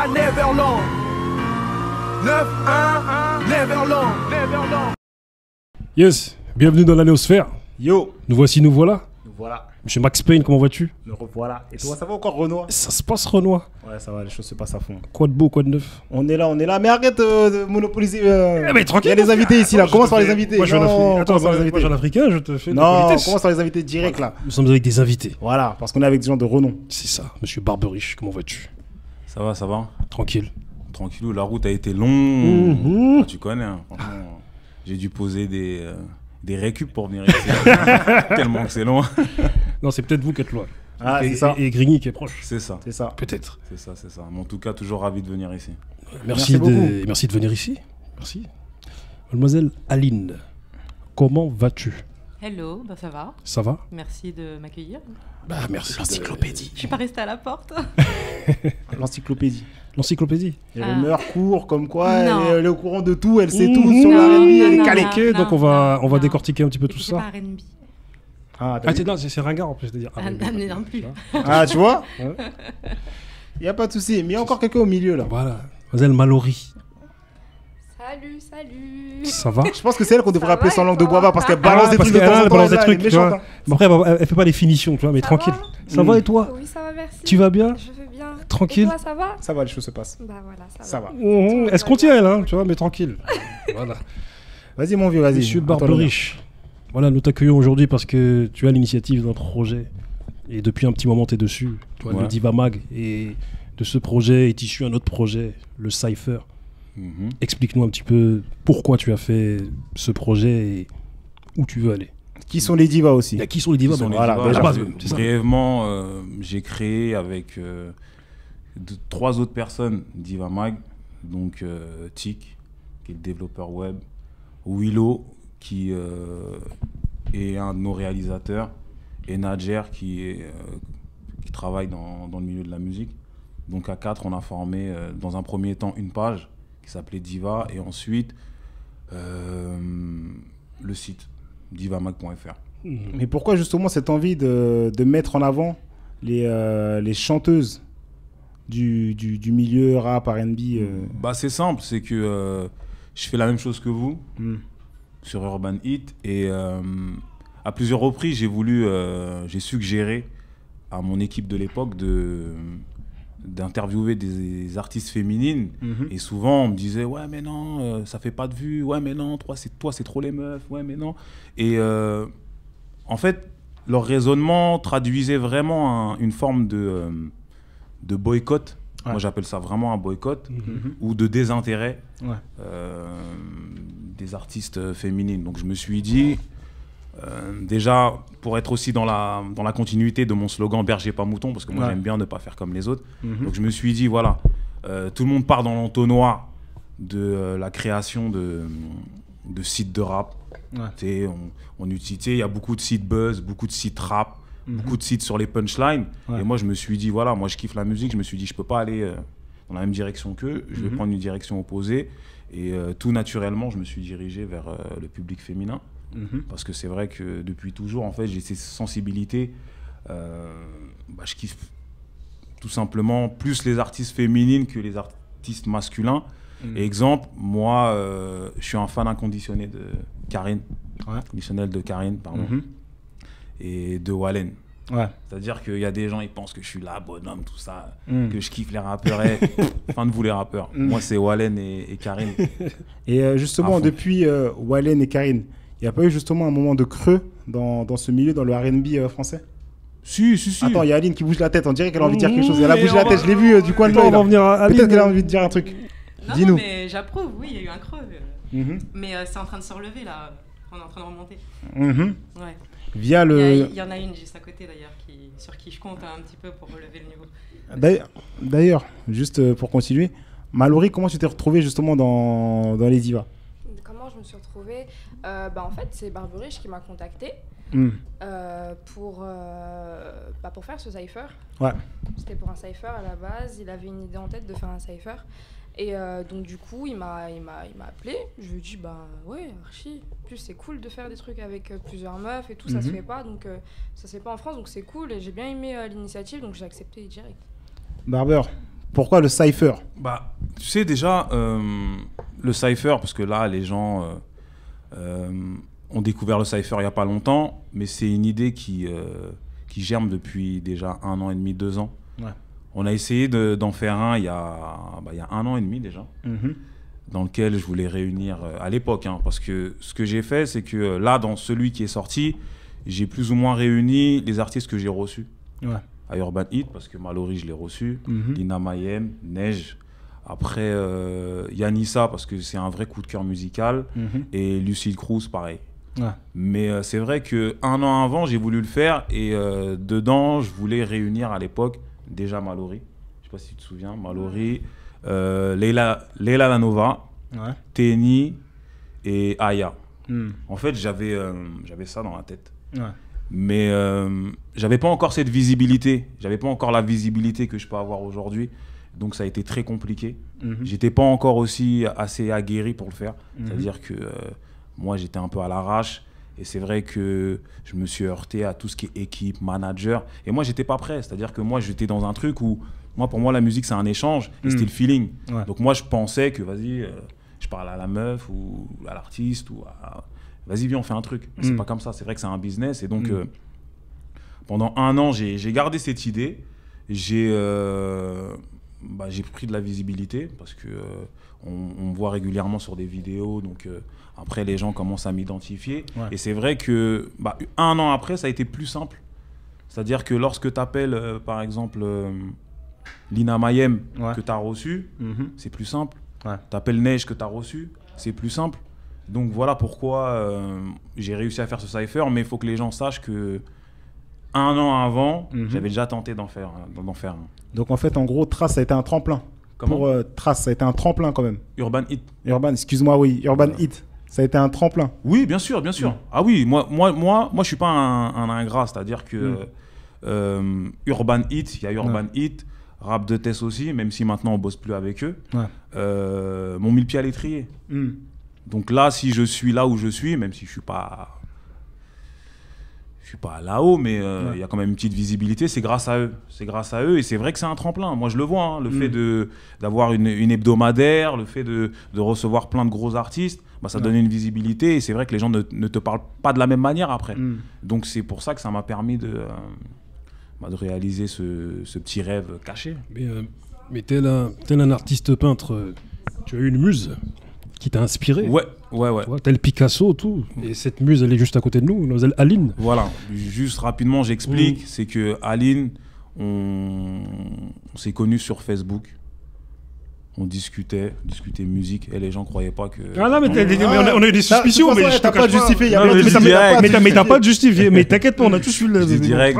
à Neverland. 9-1, Neverland. Yes, bienvenue dans la Néosphère. Yo, Nous voici, nous voilà. nous voilà, Monsieur Max Payne, comment vas-tu? nous revoilà. Et toi, ça va encore, Renoir? Ça se passe, Renoir. Ouais, ça va, les choses se passent à fond. Quoi de beau, quoi de neuf? On est là, mais arrête de monopoliser. mais tranquille. Il y a les invités ici, là. Commence par les invités. Moi, je suis Non, commence par les moi, invités. je suis un Africain, je te fais de la Non, politesse. commence par les invités direct, là. Nous sommes avec des invités. Voilà, parce qu'on est avec des gens de renom. C'est ça, Monsieur Barberich, comment vas-tu? Ça va, ça va. Tranquille. Tranquillou, la route a été longue. Mhm. Ah, tu connais, hein, franchement. J'ai dû poser des récup pour venir ici. Tellement que c'est long. Non, c'est peut-être vous qui êtes loin. Ah, et, c'est ça. et Grigny qui est proche. C'est ça. C'est ça. Peut-être. C'est ça, c'est ça. Mais en tout cas, toujours ravi de venir ici. Merci beaucoup. merci de venir ici. Merci. Mademoiselle Aline, comment vas-tu? Hello, bah ça va. Ça va? Merci de m'accueillir. Bah, merci. L'encyclopédie. Je suis pas restée à la porte. L'encyclopédie. L'encyclopédie. Les Ah. rumeurs courent, comme quoi Non. elle est au courant de tout, elle sait Mmh. tout sur Non, la R&B, elle est non, calée. non. Ok, donc on va non. décortiquer un petit peu tout C'est ça. pas R&B. Ah, Ah, non, c'est ringard en plus de dire. Ah, mais non plus. Ah, tu vois? Ouais. Il n'y a pas de souci. Mais il y a encore quelqu'un au milieu, là. Voilà. Mademoiselle Mallory, Salut. ça va? Je pense que c'est elle qu'on devrait Ça appeler va, sans et langue de toi? bois parce qu'elle Ah, balance des parce trucs de qu'elle temps en temps. balance des elle est trucs, tu méchante, vois. hein. Mais après, elle fait pas les finitions, tu vois, mais Ça tranquille. va Ça va et toi? Oui, ça va, merci. Tu vas bien? Je vais bien. Tranquille. Et toi, ça va? Ça va, les choses se passent. Bah voilà, ça va. Ça va. Elle se contient, elle, hein, tu vois, mais tranquille. Voilà. Vas-y, mon vieux, vas-y. Monsieur À toi Barberich, voilà, nous t'accueillons aujourd'hui parce que tu as l'initiative d'un projet et depuis un petit moment tu es dessus. Tu vois, Ouais. le Diva Mag, et de ce projet est issu un autre projet, le Cypher. Mhm. Explique-nous un petit peu pourquoi tu as fait ce projet et où tu veux aller. l'honneur. Qui sont les divas aussi? Qui sont les divas? Qui sont les voilà, divas. déjà. À la base, Bri- c'est ça. Brièvement, j'ai créé avec 3 autres personnes Diva Mag, donc Tic, qui est le développeur web, Willow, qui est un de nos réalisateurs, et Nadjer, qui travaille dans le milieu de la musique. Donc à 4, on a formé dans un premier temps une page qui s'appelait Diva, et ensuite le site divamag.fr. Mais pourquoi justement cette envie de mettre en avant les chanteuses du milieu rap, R&B Bah, c'est simple, c'est que je fais la même chose que vous sur Urban Hit, et à plusieurs reprises j'ai suggéré à mon équipe de l'époque d'interviewer des artistes féminines, et souvent on me disait ouais mais non, ça fait pas de vues, ouais mais non, toi c'est trop les meufs, ouais mais non, et en fait leur raisonnement traduisait vraiment une forme de boycott. Ouais. Moi j'appelle ça vraiment un boycott, ou de désintérêt Ouais. des artistes féminines. Donc je me suis dit, déjà pour être aussi dans la continuité de mon slogan berger pas mouton, parce que moi Ouais. j'aime bien ne pas faire comme les autres, donc je me suis dit voilà, tout le monde part dans l'entonnoir de la création de sites de rap. Ouais. Tu sais, on utilise, il y a beaucoup de sites buzz, beaucoup de sites rap, beaucoup de sites sur les punchlines. Ouais. Et moi, je me suis dit, voilà, moi, je kiffe la musique. Je me suis dit, je peux pas aller dans la même direction qu'eux. Je vais prendre une direction opposée. Et tout naturellement, je me suis dirigé vers le public féminin. Parce que c'est vrai que depuis toujours, en fait, j'ai cette sensibilité. Je kiffe tout simplement plus les artistes féminines que les artistes masculins. Exemple, moi, je suis un fan inconditionnel de Karine. Ouais. Inconditionnel de Karine, pardon. Et de Wallen. Ouais. C'est-à-dire qu'il y a des gens, ils pensent que je suis là, bonhomme, tout ça, Mm. que je kiffe les rappeurs. Fin de vous les rappeurs. Moi, c'est Wallen et Karine. Et À justement, fond. depuis Wallen et Karine, il n'y a pas eu justement un moment de creux dans ce milieu, dans le R&B français? Si. Attends, il y a Aline qui bouge la tête, on dirait qu'elle a envie de dire quelque chose. Elle a Mais bougé on la va- tête, je l'ai vu du coin de on l'œil. va là. revenir à Aline. Peut-être qu'elle a envie de dire un truc. Non, Dis-nous. non, mais j'approuve, oui, il y a eu un creux. Mhm. Mais c'est en train de se relever, là. On est en train de remonter. Mhm. Ouais. Via Il le... y en a une juste à côté, d'ailleurs, sur qui je compte un petit peu pour relever le niveau. D'ailleurs, juste pour continuer, Mallory, comment tu t'es retrouvée justement dans les divas? Comment je me suis retrouvée? En fait, c'est Barberich qui m'a contactée Hmm. pour faire ce cypher. Ouais. C'était pour un cypher à la base. Il avait une idée en tête de faire un cypher. Et donc du coup, il m'a appelé. Je lui ai dit, bah ouais, archi. En plus, c'est cool de faire des trucs avec plusieurs meufs et tout. Ça se fait pas, donc ça se fait pas en France, donc c'est cool. Et j'ai bien aimé l'initiative, donc j'ai accepté direct. Barber, Pourquoi le cypher? Bah, tu sais déjà, le cypher, parce que là, les gens ont découvert le cypher il n'y a pas longtemps, mais c'est une idée qui germe depuis déjà 1 an et demi, 2 ans. Ouais. On a essayé d'en faire un il y a 1 an et demi déjà, dans lequel je voulais réunir, à l'époque, hein, parce que ce que j'ai fait, c'est que là, dans celui qui est sorti, j'ai plus ou moins réuni les artistes que j'ai reçus. Ouais. À Urban Heat, parce que Mallory, je l'ai reçu, Lina Mayem, Neige, après Yanissa, parce que c'est un vrai coup de cœur musical, et Lucille Cruz, pareil. Ouais. Mais c'est vrai qu'un an avant, j'ai voulu le faire, et dedans, je voulais réunir à l'époque déjà Mallory, je sais pas si tu te souviens, Mallory, Leila Lanova, Ouais. Tenny et Aya. En fait, j'avais ça dans la tête. Ouais. Mais j'avais pas encore cette visibilité, j'avais pas encore la visibilité que je peux avoir aujourd'hui, donc ça a été très compliqué. J'étais pas encore aussi assez aguerri pour le faire, c'est-à-dire que moi j'étais un peu à l'arrache, et c'est vrai que je me suis heurté à tout ce qui est équipe, manager, et moi j'étais pas prêt, c'est-à-dire que moi j'étais dans un truc où, pour moi la musique c'est un échange, et c'était le feeling. Ouais. Donc moi je pensais que vas-y, je parle à la meuf ou à l'artiste ou à... Vas-y, viens, on fait un truc. C'est pas comme ça. C'est vrai que c'est un business. Et donc, pendant 1 an, j'ai gardé cette idée. J'ai pris de la visibilité parce que on me voit régulièrement sur des vidéos. Donc, après, les gens commencent à m'identifier. Ouais. Et c'est vrai que 1 an après, ça a été plus simple. C'est-à-dire que lorsque tu appelles, par exemple, Lina Mayem, que tu as reçu, c'est plus simple. Ouais. Tu appelles Neige, que tu as reçu, c'est plus simple. Donc voilà pourquoi j'ai réussi à faire ce cypher, mais il faut que les gens sachent que 1 an avant, j'avais déjà tenté d'en faire un. Donc en fait, en gros, Trace, ça a été un tremplin. Comment ? Pour Trace, ça a été un tremplin quand même. Urban Heat. Excuse-moi, oui, Urban Heat. Ça a été un tremplin. Oui, bien sûr, bien sûr. Ah oui, moi, je suis pas un ingrat, c'est-à-dire que Urban Heat, il y a Urban Heat, Rap de Tess aussi, même si maintenant on bosse plus avec eux, m'ont mis le pied à l'étrier. Donc là, si je suis là où je suis, même si je suis pas là-haut, mais il y a quand même une petite visibilité, c'est grâce à eux. C'est grâce à eux, et c'est vrai que c'est un tremplin. Moi, je le vois, hein, le fait d'avoir une hebdomadaire, le fait de recevoir plein de gros artistes, ça donne une visibilité, et c'est vrai que les gens ne te parlent pas de la même manière après. Donc c'est pour ça que ça m'a permis de réaliser ce petit rêve caché. Mais tel un artiste peintre, tu as eu une muse qui t'a inspiré. Ouais. Tel Picasso, tout. Et cette muse, elle est juste à côté de nous, mademoiselle Aline. Voilà, juste rapidement, j'explique. C'est que Aline, on s'est connus sur Facebook. On discutait musique, et les gens croyaient pas que... Ah non, mais on a eu des suspicions, mais t'as pas justifié. Mais t'as pas de justifié. Mais t'inquiète pas, on a tous eu le... C'est direct,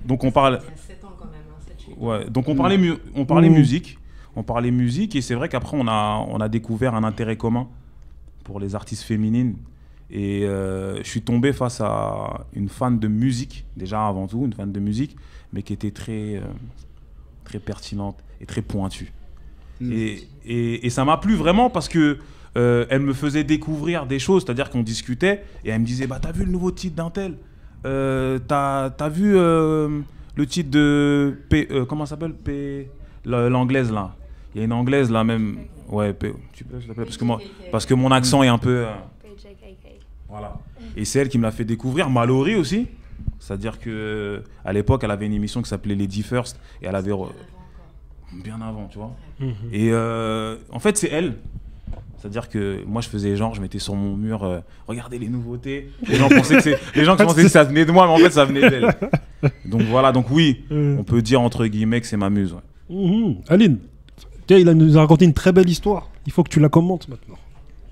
donc on parle... Il y a 7 ans quand même, hein, 7-8. Ouais, donc on parlait musique. On parlait musique, et c'est vrai qu'après on a découvert un intérêt commun pour les artistes féminines, et je suis tombé face à une fan de musique, déjà avant tout une fan de musique, mais qui était très pertinente et très pointue. Et ça m'a plu vraiment parce que elle me faisait découvrir des choses, c'est-à-dire qu'on discutait et elle me disait t'as vu le nouveau titre d'un tel, t'as vu le titre de comment ça s'appelle, l'anglaise là. Il y a une anglaise là même. Ouais, tu peux s'il te plaît, parce que mon accent est un peu. Voilà. Et c'est elle qui me l'a fait découvrir. Mallory aussi. C'est-à-dire que à l'époque, elle avait une émission qui s'appelait Lady First, et elle avait bien avant, tu vois. Et en fait, c'est elle. C'est-à-dire que moi, je faisais genre, je mettais sur mon mur, regardez les nouveautés. Les gens pensaient que ça venait de moi, mais en fait, ça venait d'elle. Donc voilà, donc oui, on peut dire entre guillemets que c'est ma muse. Ouais. Aline, il nous a raconté une très belle histoire. Il faut que tu la commentes maintenant.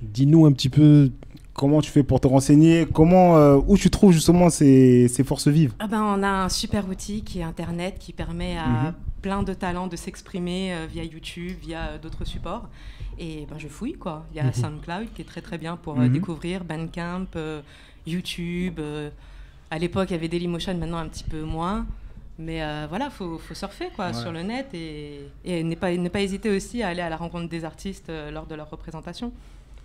Dis-nous un petit peu comment tu fais pour te renseigner, où tu trouves justement ces forces vives. On a un super outil qui est Internet, qui permet à plein de talents de s'exprimer via YouTube, via d'autres supports. Et je fouille, quoi. Il y a SoundCloud qui est très très bien pour découvrir, Bandcamp, YouTube. À l'époque, il y avait Dailymotion, maintenant un petit peu moins. Mais voilà, faut surfer quoi, sur le net, et ne pas hésiter aussi à aller à la rencontre des artistes lors de leur représentation.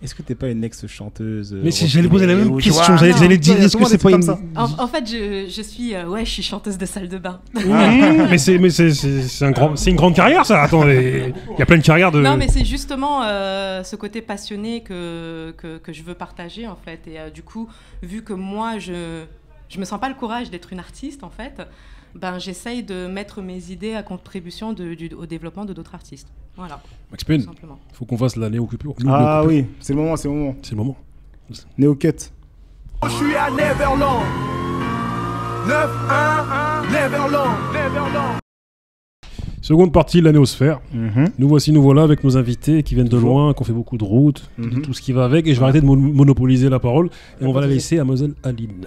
Est-ce que t'es pas une ex-chanteuse Mais si j'allais poser la même question, j'allais j'allais dire, est-ce que c'est pas une... En fait, je suis chanteuse de salle de bain. Mais c'est une grande carrière, ça. Attends, il y a plein de carrières de... Non, mais c'est justement ce côté passionné que je veux partager, en fait. Et du coup, vu que moi, je me sens pas le courage d'être une artiste, en fait, ben, j'essaye de mettre mes idées à contribution au développement de d'autres artistes. Voilà. Max Payne, il faut qu'on fasse la Néo Coupure. Ah oui, c'est le moment. C'est le moment. Néo Cut. Je suis à Neverland. 9-1, Neverland. Seconde partie de la Néosphère. Nous voilà avec nos invités qui viennent de loin, qui ont fait beaucoup de routes, tout ce qui va avec. Et je vais arrêter de monopoliser la parole. Et on va la laisser à Mlle Aline,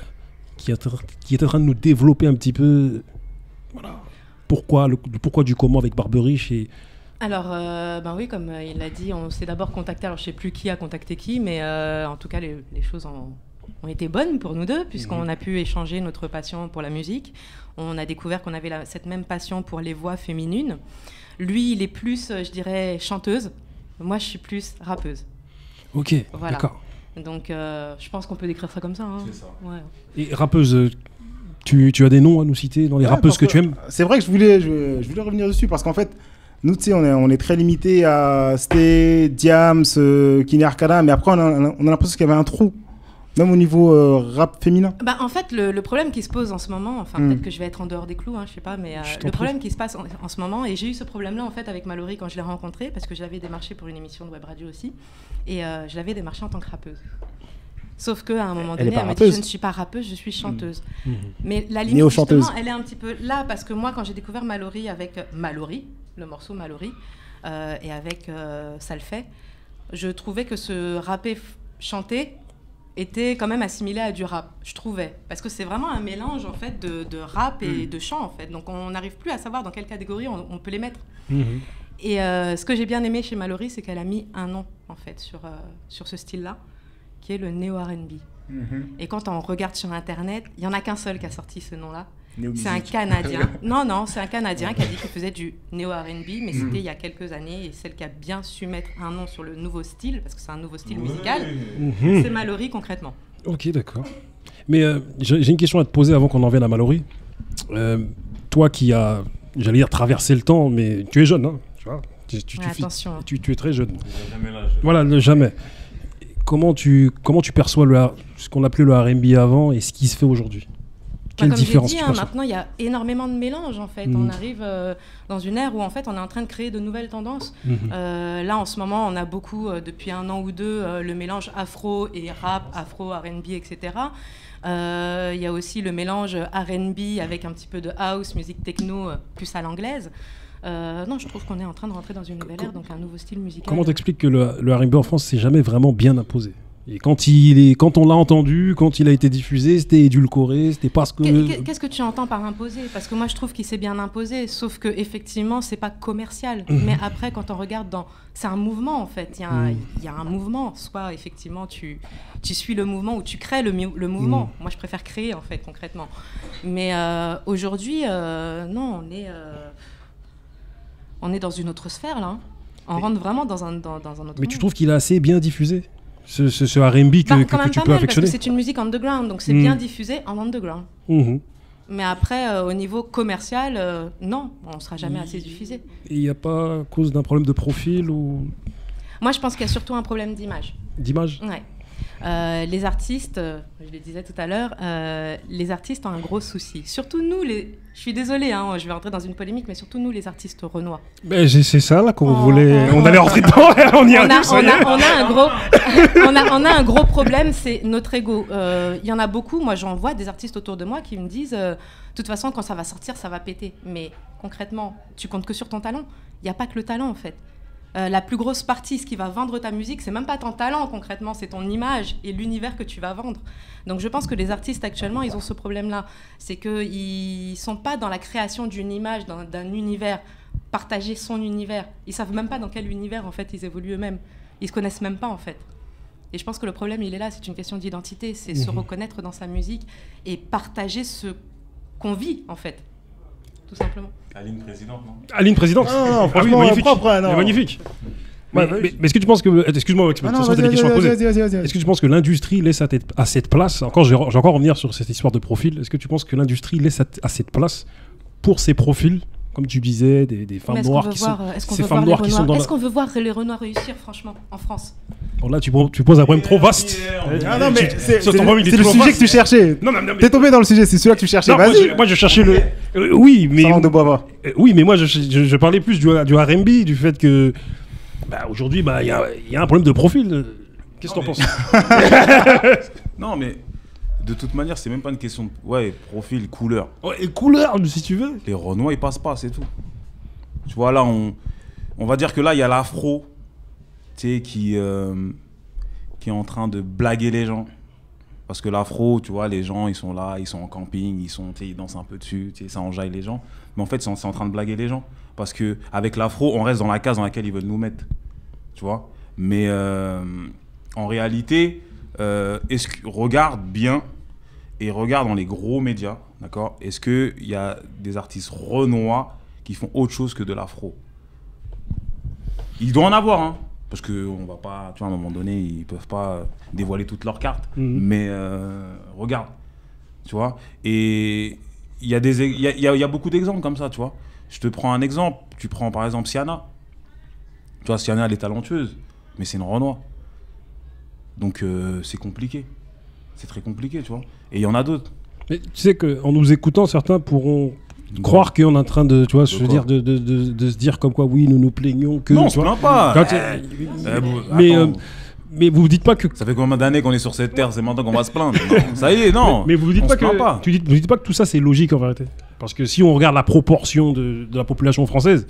qui est en train de nous développer un petit peu... Voilà. Pourquoi du comment avec Barberiche et... Alors, oui, comme il l'a dit, on s'est d'abord contacté. Alors, je ne sais plus qui a contacté qui, mais en tout cas, les choses ont été bonnes pour nous deux, puisqu'on a pu échanger notre passion pour la musique. On a découvert qu'on avait cette même passion pour les voix féminines. Lui, il est plus, je dirais, chanteuse. Moi, je suis plus rappeuse. Ok, voilà. D'accord. Donc, je pense qu'on peut décrire ça comme ça. Hein. C'est ça. Ouais. Et rappeuse, tu as des noms à nous citer dans les rappeuses que tu aimes? C'est vrai que je voulais revenir dessus, parce qu'en fait, nous, tu sais, on est très limité à Sté, Diams, Kiné Arcana, mais après, on a l'impression qu'il y avait un trou, même au niveau rap féminin. Bah, en fait, le problème qui se pose en ce moment, enfin, peut-être que je vais être en dehors des clous, hein, je sais pas, mais le problème qui se passe en ce moment, et j'ai eu ce problème-là, en fait, avec Mallory quand je l'ai rencontrée, parce que je l'avais démarché pour une émission de web radio aussi, et je l'avais démarché en tant que rappeuse. Sauf qu'à un moment donné, elle m'a dit, je ne suis pas rappeuse, je suis chanteuse. Mais la limite, justement, elle est un petit peu là, parce que moi, quand j'ai découvert Mallory avec Mallory, le morceau Mallory, et avec Ça le fait, je trouvais que ce rappé chanté était quand même assimilé à du rap, je trouvais. Parce que c'est vraiment un mélange, en fait, de rap et de chant, en fait. Donc, on n'arrive plus à savoir dans quelle catégorie on peut les mettre. Et ce que j'ai bien aimé chez Mallory, c'est qu'elle a mis un nom, en fait, sur ce style-là, qui est le néo-R&B. Et quand on regarde sur Internet, il n'y en a qu'un seul qui a sorti ce nom-là. C'est un Canadien. Non, c'est un Canadien qui a dit qu'il faisait du néo-R&B, mais c'était il y a quelques années, et celle qui a bien su mettre un nom sur le nouveau style, parce que c'est un nouveau style musical, c'est Mallory concrètement. Ok, d'accord. Mais j'ai une question à te poser avant qu'on en vienne à Mallory. Toi qui as, j'allais dire, traversé le temps, mais tu es jeune, hein, tu vois. Attention. Tu es très jeune. Jamais l'âge. Voilà, jamais. Comment tu perçois ce qu'on appelait le R&B avant et ce qui se fait aujourd'hui? Quelle différence tu perçois? Maintenant, il y a énormément de mélanges, en fait. On arrive dans une ère où, en fait, on est en train de créer de nouvelles tendances. Là, en ce moment, on a beaucoup, depuis un an ou deux, le mélange afro et rap, afro, R&B, etc. Il y a aussi le mélange R&B avec un petit peu de house, musique techno, plus à l'anglaise. Non, je trouve qu'on est en train de rentrer dans une nouvelle ère, donc un nouveau style musical. Comment t'expliques que le R&B en France s'est jamais vraiment bien imposé? Et quand on l'a entendu, quand il a été diffusé, c'était édulcoré, c'était parce que... Qu'est-ce que tu entends par imposer? Parce que moi, je trouve qu'il s'est bien imposé, sauf que effectivement, c'est pas commercial. Mais après, quand on regarde c'est un mouvement, en fait. Il y a un mouvement. Soit, effectivement, tu suis le mouvement ou tu crées le mouvement. Moi, je préfère créer, en fait, concrètement. Mais aujourd'hui, non, on est dans une autre sphère, là. On rentre vraiment dans un autre Mais monde. tu trouves qu'il a assez bien diffusé ce R&B que tu peux affectionner? Parce que c'est une musique underground, donc c'est bien diffusé en underground. Mais après, au niveau commercial, non, on ne sera jamais assez diffusé. Et il n'y a pas à cause d'un problème de profil ou... Moi, je pense qu'il y a surtout un problème d'image. D'image? Ouais. Les artistes, je le disais tout à l'heure, les artistes ont un gros souci. Surtout nous, je suis désolée, hein, je vais rentrer dans une polémique, mais surtout nous, les artistes renois. Ben, c'est ça là qu'on voulait. On allait rentrer dedans. On a un gros problème, c'est notre ego. Il y en a beaucoup. Moi, j'en vois des artistes autour de moi qui me disent, de toute façon, quand ça va sortir, ça va péter. Mais concrètement, tu comptes que sur ton talent. Il n'y a pas que le talent, en fait. La plus grosse partie, ce qui va vendre ta musique, c'est même pas ton talent concrètement, c'est ton image et l'univers que tu vas vendre. Donc je pense que les artistes actuellement, ils ont ce problème-là. C'est qu'ils sont pas dans la création d'une image, d'un univers, partager son univers. Ils savent même pas dans quel univers en fait ils évoluent eux-mêmes. Ils se connaissent même pas en fait. Et je pense que le problème, il est là, c'est une question d'identité, c'est se reconnaître dans sa musique et partager ce qu'on vit en fait, tout simplement. Aline présidente, non? Aline présidente. Non, franchement, magnifique. propre, non. Magnifique. Mais est-ce que tu penses que... Excuse-moi, Max, Ah de non, toute façon, t'as des questions à poser. vas-y. Est-ce que tu penses que l'industrie laisse à cette place, encore, je vais encore revenir sur cette histoire de profil, est-ce que tu penses que l'industrie laisse à cette place pour ces profils, comme tu disais, des femmes noires qui sont... Ces femmes noires qui sont dans Est-ce qu'on veut voir les Renois réussir, franchement, en France? Bon, là, tu poses un problème trop vaste. Ah non, mais c'est ton problème, il est le trop sujet vaste. que tu cherchais. Non, mais... T'es tombé dans le sujet, c'est celui-là que tu cherchais. Non, Vas-y. moi, je cherchais le... oui, mais... Ça manque de bois. Oui, mais moi, je parlais plus du R&B, du fait que... aujourd'hui, il y a un problème de profil. Qu'est-ce que t'en penses? Non, mais de toute manière, c'est même pas une question de profil, couleur. Ouais, et couleur, si tu veux. Les Renois, ils passent pas, c'est tout. Tu vois, là, on va dire que là, il y a l'afro, tu sais, qui est en train de blaguer les gens. Parce que l'afro, tu vois, les gens, ils sont là, ils sont en camping, ils dansent un peu dessus, tu sais, ça enjaille les gens. Mais en fait, c'est en train de blaguer les gens. Parce qu'avec l'afro, on reste dans la case dans laquelle ils veulent nous mettre. Tu vois. Mais en réalité, regarde bien et regarde dans les gros médias, d'accord? Est-ce qu'il y a des artistes renois qui font autre chose que de l'afro? Il doit en avoir, hein. Parce qu'on va pas, tu vois, à un moment donné, ils peuvent pas dévoiler toutes leurs cartes. Mais regarde, tu vois. Et il y a beaucoup d'exemples comme ça, tu vois. Je te prends un exemple. Tu prends par exemple Siana. Tu vois, Siana, elle est talentueuse, mais c'est une Renoir. Donc c'est compliqué. C'est très compliqué, tu vois. Et il y en a d'autres. Mais tu sais qu'en nous écoutant, certains pourront croire qu'on est en train de, tu vois, je veux dire, de se dire comme quoi, oui, nous nous plaignons que... Non, on se plaint pas. Mais vous ne dites pas que... Ça fait combien d'années qu'on est sur cette terre? C'est maintenant qu'on va se plaindre. Non, ça y est, non. Mais vous ne dites pas que... Pas. Vous dites pas que tout ça, c'est logique, en vérité. Parce que si on regarde la proportion de la population française,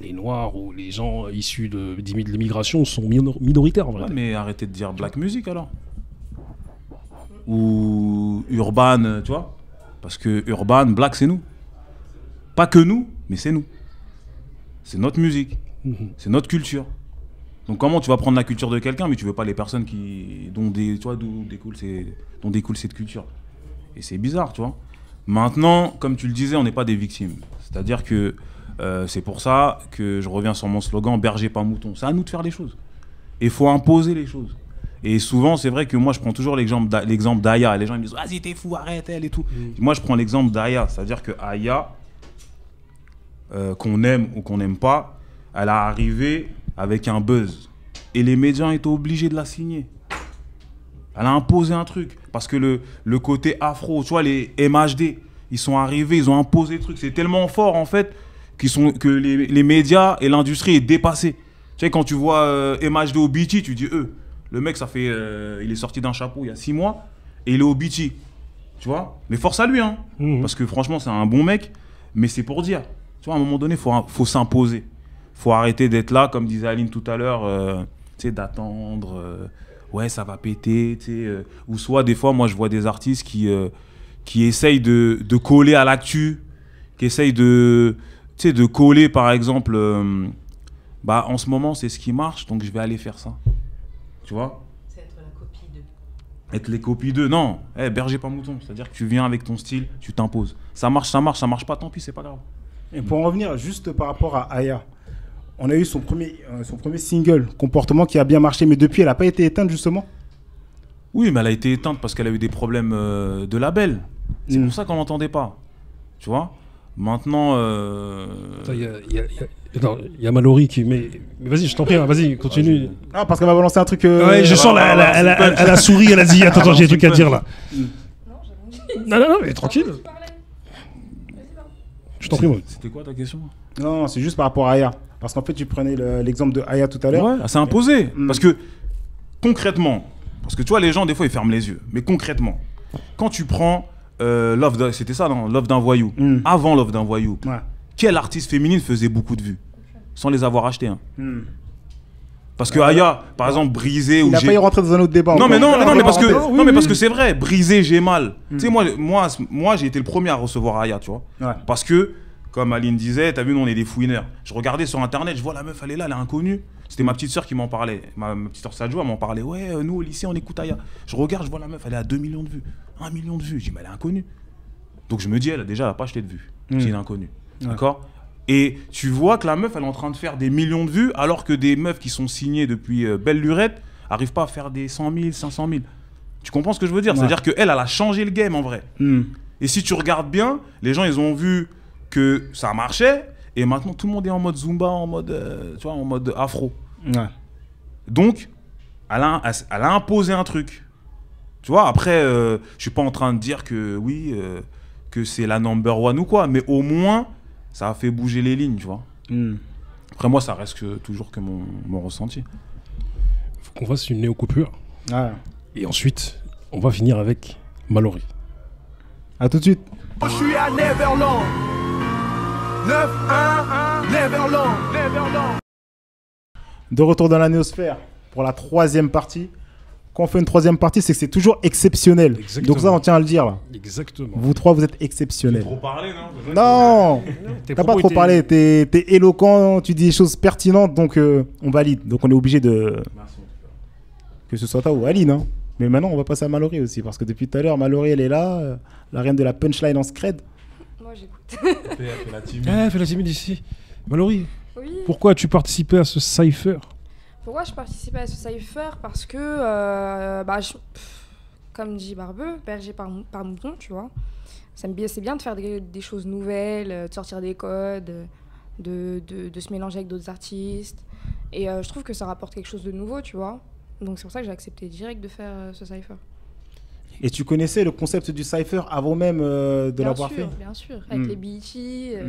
les Noirs ou les gens issus de l'immigration sont minoritaires, en vérité. Ouais, mais arrêtez de dire black music, alors. Ou urban, tu vois. Parce que urban, black, c'est nous. Pas que nous, mais c'est nous. C'est notre musique. C'est notre culture. Donc comment tu vas prendre la culture de quelqu'un, mais tu veux pas les personnes dont découle cette culture. Et c'est bizarre, tu vois. Maintenant, comme tu le disais, on n'est pas des victimes. C'est-à-dire que c'est pour ça que je reviens sur mon slogan, berger pas mouton. C'est à nous de faire les choses. Et il faut imposer les choses. Et souvent, c'est vrai que moi, je prends toujours l'exemple d'Aya. Les gens ils me disent, vas-y, t'es fou, arrête, elle et tout. Moi, je prends l'exemple d'Aya. C'est-à-dire que Aya, qu'on aime ou qu'on n'aime pas, elle est arrivée avec un buzz. Et les médias étaient obligés de la signer. Elle a imposé un truc. Parce que le côté afro, tu vois, les MHD, ils sont arrivés, ils ont imposé le truc. C'est tellement fort, en fait, que les médias et l'industrie est dépassée. Tu sais, quand tu vois MHD au BT, tu dis, le mec, ça fait, il est sorti d'un chapeau il y a 6 mois et il est au BT. Tu vois? Mais force à lui, hein. Parce que franchement, c'est un bon mec. Mais c'est pour dire. Tu vois, à un moment donné, faut s'imposer. Faut arrêter d'être là, comme disait Aline tout à l'heure, tu sais, d'attendre. Ouais, ça va péter, tu sais. Ou soit, des fois, moi, je vois des artistes qui essayent de coller à l'actu, qui essayent de coller, par exemple, en ce moment, c'est ce qui marche, donc je vais aller faire ça. Tu vois? C'est être la copie d'eux. Être les copies d'eux, non. Berger pas mouton. C'est-à-dire que tu viens avec ton style, tu t'imposes. Ça marche pas, tant pis, c'est pas grave. Et pour en revenir juste par rapport à Aya, on a eu son premier single, Comportement, qui a bien marché, mais depuis, elle n'a pas été éteinte, justement. Oui, mais elle a été éteinte parce qu'elle a eu des problèmes de label. C'est pour ça qu'on l'entendait pas. Tu vois? Maintenant... Il y a Mallory qui... Mais vas-y, je t'en prie, vas-y, continue. Ah, parce qu'elle va balancer un truc... Ouais, je sens, elle a souri, elle a dit, attends, j'ai des trucs à dire, là. Non, mais tranquille. Je t'en prie, moi. C'était quoi ta question? Non, c'est juste par rapport à Aya. Parce qu'en fait, tu prenais l'exemple de Aya tout à l'heure. Ouais, elle s'est imposée. Parce que, concrètement, parce que tu vois, les gens, des fois, ils ferment les yeux. Mais concrètement, quand tu prends c'était ça, non? Love d'un voyou. Avant Love d'un voyou, quelle artiste féminine faisait beaucoup de vues sans les avoir achetées, hein? Parce que Aya, par exemple, Brisé ou il a failli rentrer dans un autre débat. Non, mais parce que c'est vrai, Brisé, j'ai mal. Tu sais, moi, j'ai été le premier à recevoir Aya, tu vois. Parce que, comme Aline disait, t'as vu, nous, on est des fouineurs. Je regardais sur Internet, je vois la meuf, elle est là, elle est inconnue. C'était ma petite soeur qui m'en parlait. Ma petite soeur Sadjo, elle m'en parlait. Ouais, nous, au lycée, on écoute Aya. Je regarde, je vois la meuf, elle est à 2 millions de vues. 1 million de vues. Je dis, mais elle est inconnue. Donc, je me dis, elle a pas acheté de vues. C'est une inconnue. D'accord? Et tu vois que la meuf, elle est en train de faire des millions de vues, alors que des meufs qui sont signées depuis belle lurette n'arrivent pas à faire des 100 000, 500 000. Tu comprends ce que je veux dire? Ouais. C'est-à-dire qu'elle, elle a changé le game en vrai. Et si tu regardes bien, les gens, ils ont vu que ça marchait, et maintenant tout le monde est en mode Zumba, en mode, tu vois, en mode afro. Ouais. Donc, elle a imposé un truc. Tu vois, après, je suis pas en train de dire que oui, que c'est la number one ou quoi, mais au moins, ça a fait bouger les lignes, tu vois. Après, moi, ça reste toujours que mon ressenti. Faut qu'on fasse une néo-coupure. Ouais. Et ensuite, on va finir avec Mallory. À tout de suite. Je suis à Neverland. 9-1, Neverland. Neverland. De retour dans la néosphère pour la troisième partie. Quand on fait une troisième partie, c'est que c'est toujours exceptionnel. Exactement. Donc ça, on tient à le dire là. Exactement. Vous trois, vous êtes exceptionnels. Trop parlé, non? Non, Tes t'as pas propos trop étaient- parlé. T'es éloquent, tu dis des choses pertinentes, donc on valide. Donc on est obligé de... Merci. Que ce soit toi ou Aline. Hein. Mais maintenant, on va passer à Mallory aussi, parce que depuis tout à l'heure, Mallory, elle est là, la reine de la punchline en scred. Moi, j'écoute. Fais la team. Fais la timide ici. Mallory, Oui. pourquoi as-tu participé à ce cypher? Pourquoi je participais à ce cypher? Parce que, comme dit Barbeux, berger par mouton, tu vois. C'est bien de faire des choses nouvelles, de sortir des codes, de se mélanger avec d'autres artistes. Et je trouve que ça rapporte quelque chose de nouveau, tu vois. Donc c'est pour ça que j'ai accepté direct de faire ce cypher. Et tu connaissais le concept du cypher avant même de l'avoir fait? Bien sûr, avec les BET.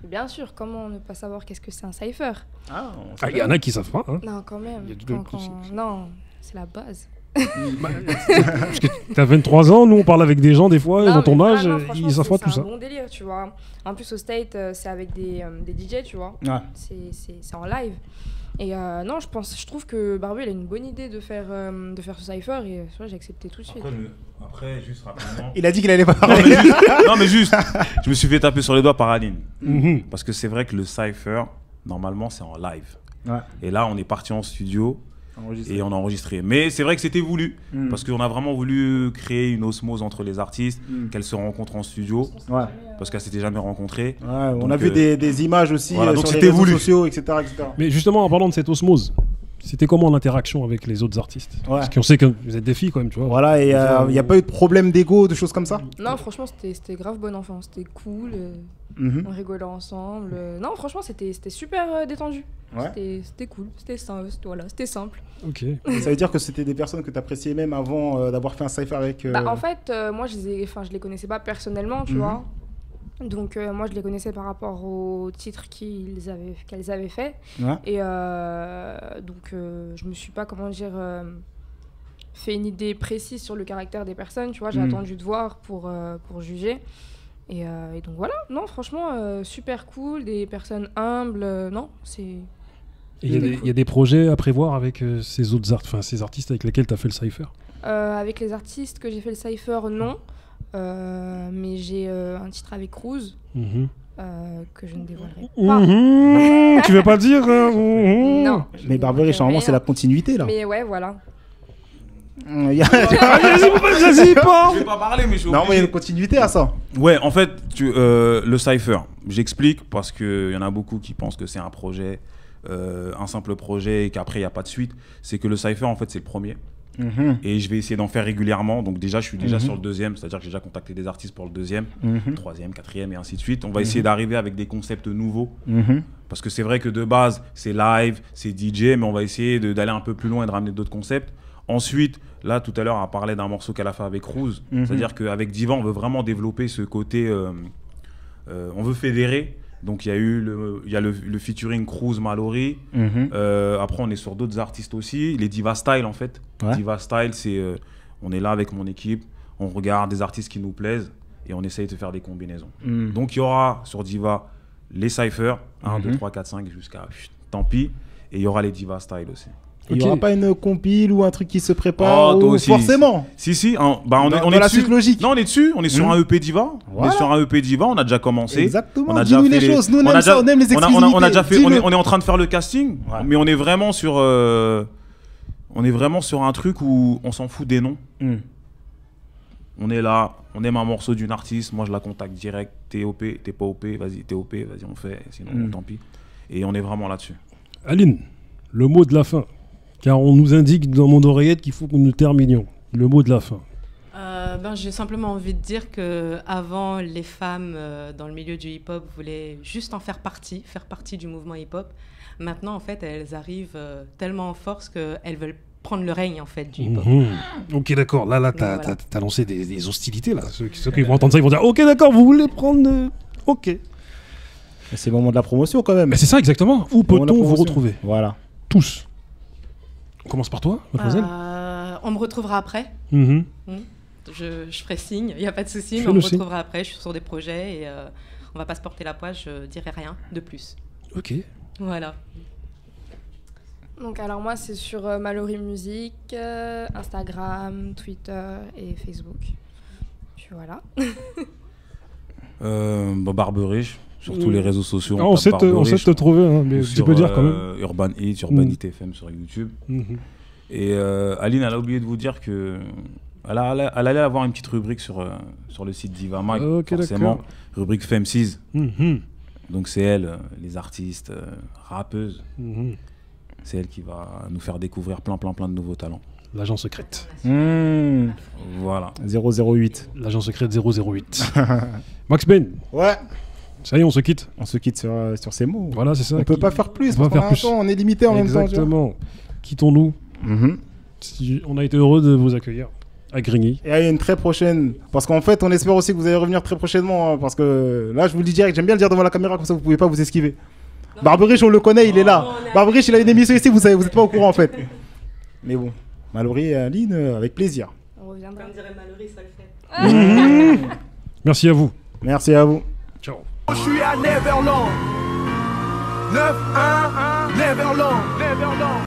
Bien sûr, comment ne pas savoir qu'est-ce que c'est un cypher? Ah, Il y en a qui savent pas. Hein. Non, quand même. Il y a du- Non, c'est la base. Parce que t'as 23 ans, nous on parle avec des gens des fois, Non, dans ton mais âge, vraiment, franchement, ils savent pas tout C'est ça. un bon délire, tu vois. En plus, au State, c'est avec des DJ, tu vois. Ouais. C'est en live. Et non, je trouve que Barbu, il a une bonne idée de faire ce cypher et j'ai accepté tout de suite. Après, juste rapidement. Il a dit qu'il allait pas Non parler. mais juste, je me suis fait taper sur les doigts par Aline. Mhm. Parce que c'est vrai que le cypher, normalement, c'est en live. Ouais. Et là, on est parti en studio Enregistré. et on a enregistré. Mais c'est vrai que c'était voulu. Parce qu'on a vraiment voulu créer une osmose entre les artistes, qu'elles se rencontrent en studio. Ouais. Parce qu'elles s'étaient jamais rencontrées. Ouais, on Donc, a vu des images aussi voilà, donc sur les c'était réseaux voulu. sociaux, etc., etc. Mais justement, en parlant de cette osmose, c'était comment l'interaction avec les autres artistes? Ouais. Parce qu'on sait que vous êtes des filles quand même, tu vois. Voilà, et il n'y a pas eu de problème d'ego, de choses comme ça? Non, franchement, c'était grave bon enfant. C'était cool. On rigolait ensemble. Non, franchement, c'était super détendu. Ouais. C'était cool. C'était simple. Ok. Ça veut dire que c'était des personnes que tu appréciais même avant d'avoir fait un cypher avec... En fait, moi, je les connaissais pas personnellement, tu vois. Donc, moi, je les connaissais par rapport aux titres qu'elles avaient fait. Ouais. Et donc, je me suis pas, fait une idée précise sur le caractère des personnes, tu vois. J'ai attendu de voir pour juger. Et donc, voilà. Non, franchement, super cool. Des personnes humbles. Non, c'est... Et il y a des projets à prévoir avec ces autres ces artistes avec lesquels tu as fait le cypher? Avec les artistes que j'ai fait le cypher, non. Mais j'ai un titre avec Cruz que je ne dévoilerai pas. Tu veux pas dire hein? Non. Mais Barbery, normalement, c'est la continuité, là. Mais ouais, voilà. Il y a- Vas-y, pas. Je vais pas parler, mais je suis Non, mais il y a obligé. une continuité à ça. Ouais, en fait, le cypher, j'explique parce qu'il y en a beaucoup qui pensent que c'est un projet, un simple projet et qu'après il n'y a pas de suite. C'est que le cypher, en fait, c'est le premier. Et je vais essayer d'en faire régulièrement. Donc déjà, je suis déjà sur le deuxième, c'est-à-dire que j'ai déjà contacté des artistes pour le deuxième, troisième, quatrième et ainsi de suite. On va essayer d'arriver avec des concepts nouveaux. Parce que c'est vrai que de base, c'est live, c'est DJ, mais on va essayer d'aller un peu plus loin et de ramener d'autres concepts. Ensuite, là, tout à l'heure, on a parlé d'un morceau qu'elle a fait avec Cruz. C'est-à-dire qu'avec Diva, on veut vraiment développer ce côté... on veut fédérer. Donc, il y a le featuring Cruz Mallory. Après, on est sur d'autres artistes aussi. Les Diva Style, en fait. Ouais. Diva Style, c'est... on est là avec mon équipe. On regarde des artistes qui nous plaisent. Et on essaye de faire des combinaisons. Donc, il y aura sur Diva les cyphers. 1, 2, 3, 4, 5 jusqu'à... tant pis. Et il y aura les Diva Style aussi. Il n'y Ok. aura pas une compile ou un truc qui se prépare Oh, toi ou aussi. forcément. Si, on Dans est la dessus. suite logique. Non, on est dessus. On est sur un EP Diva. On Voilà. est sur un EP Diva. On a déjà commencé. Exactement. On a déjà Dis-nous fait les choses. Nous, on aime ça, on aime les on a exclusivités. déjà fait. Dis-le. On est en train de faire le casting, Ouais. mais on est vraiment sur. On est vraiment sur un truc où on s'en fout des noms. On est là, on aime un morceau d'une artiste, moi je la contacte direct, t'es OP, t'es pas OP, vas-y, t'es OP, vas-y, on fait, sinon tant pis. Et on est vraiment là-dessus. Aline, le mot de la fin. Car on nous indique dans mon oreillette qu'il faut que nous terminions. Le mot de la fin. J'ai simplement envie de dire qu'avant, les femmes dans le milieu du hip-hop voulaient juste en faire partie du mouvement hip-hop. Maintenant, en fait, elles arrivent tellement en force qu'elles veulent prendre le règne en fait, du hip-hop. Ok, d'accord. Là t'as lancé des hostilités. Là. Ceux qui vont entendre ça, ils vont dire ok, d'accord, vous voulez prendre... Ok. C'est le moment de la promotion quand même. Mais c'est ça, exactement. Où peut-on vous retrouver? Voilà. Tous. On commence par toi, mademoiselle. On me retrouvera après. Je ferai signe, il n'y a pas de souci, mais on me retrouvera après. Je suis sur des projets et on va pas se porter la poisse, je dirai rien de plus. Ok. Voilà. Donc alors moi c'est sur Mallory Music, Instagram, Twitter et Facebook. Puis voilà. Barberiche, sur tous les réseaux sociaux. On sait te trouver, hein, mais tu peux dire quand même. Urban Hits, Urban Hit FM sur YouTube. Et Aline, elle a oublié de vous dire que elle allait avoir une petite rubrique sur le site Diva Mag, forcément. D'accord. Rubrique Femsies. Donc c'est elle, les artistes, rappeuses. C'est elle qui va nous faire découvrir plein de nouveaux talents. L'agent secrète. Voilà. 008. L'agent secrète 008. Max Ben. Ouais. Ça y est, on se quitte. On se quitte sur ces mots. Voilà, c'est ça. On peut pas faire plus. On est limité en même temps. Exactement. Quittons-nous. On a été heureux de vous accueillir à Grigny. Et à une très prochaine. Parce qu'en fait, on espère aussi que vous allez revenir très prochainement. Hein, parce que là, je vous le dis direct, j'aime bien le dire devant la caméra, comme ça vous pouvez pas vous esquiver. Barberiche, on le connaît, il est là. Barberiche, il a une émission ici, vous êtes pas au courant en fait. Mais bon, Mallory et Aline, avec plaisir. On reviendra. Comme dirait Mallory, ça le fait. Merci à vous. Merci à vous. Ciao. Je suis à Neverland. 9-1, Neverland.